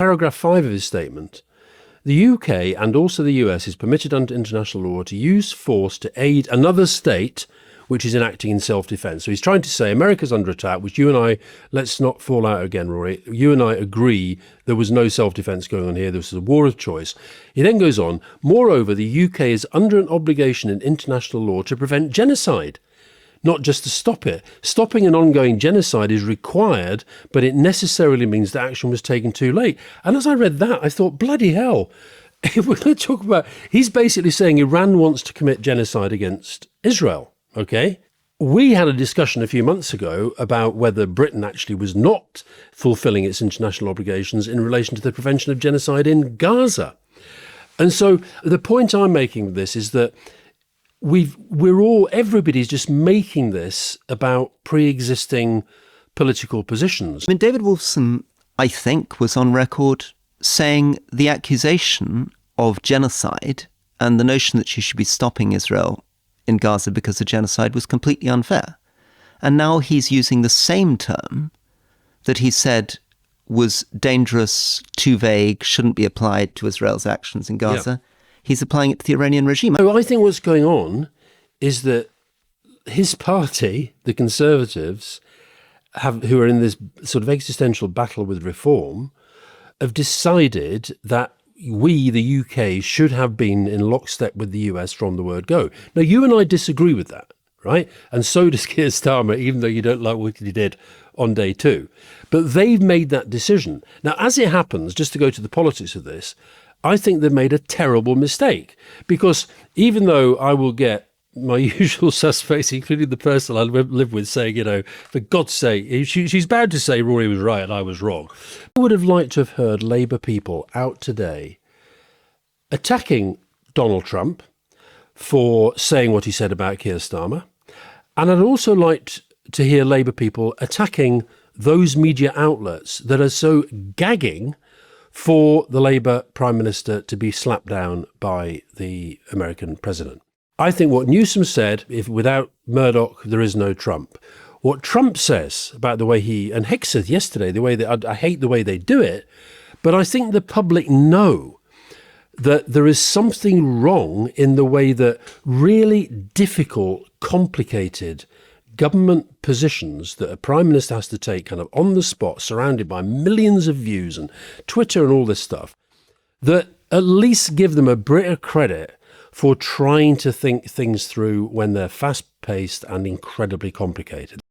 paragraph 5 of his statement, the UK and also the US is permitted under international law to use force to aid another state which is enacting in self-defense. So he's trying to say America's under attack, which you and I, let's not fall out again, Rory. You and I agree there was no self-defense going on here. This was a war of choice. He then goes on, moreover, the UK is under an obligation in international law to prevent genocide, not just to stop it. Stopping an ongoing genocide is required, but it necessarily means that action was taken too late. And as I read that, I thought, bloody hell, if we're going to talk about, he's basically saying Iran wants to commit genocide against Israel. OK, we had a discussion a few months ago about whether Britain actually was not fulfilling its international obligations in relation to the prevention of genocide in Gaza. And so the point I'm making with this is that everybody's just making this about pre-existing political positions. I mean, David Wolfson, I think, was on record saying the accusation of genocide and the notion that she should be stopping Israel in Gaza because of genocide was completely unfair. And now he's using the same term that he said was dangerous, too vague, shouldn't be applied to Israel's actions in Gaza. Yeah. He's applying it to the Iranian regime. So I think what's going on is that his party, the Conservatives, who are in this sort of existential battle with reform, have decided that we, the UK, should have been in lockstep with the US from the word go. Now, you and I disagree with that, right? And so does Keir Starmer, even though you don't like what he did on day 2. But they've made that decision. Now, as it happens, just to go to the politics of this, I think they've made a terrible mistake. Because even though I will get my usual suspects, including the person I live with, saying, you know, for God's sake, she's bound to say Rory was right and I was wrong. I would have liked to have heard Labour people out today attacking Donald Trump for saying what he said about Keir Starmer. And I'd also liked to hear Labour people attacking those media outlets that are so gagging for the Labour Prime Minister to be slapped down by the American president. I think what Newsom said, if without Murdoch, there is no Trump. What Trump says about the way and Hexeth yesterday, the way that I hate the way they do it, but I think the public know that there is something wrong in the way that really difficult, complicated government positions that a prime minister has to take kind of on the spot, surrounded by millions of views and Twitter and all this stuff, that at least give them a bit of credit for trying to think things through when they're fast-paced and incredibly complicated.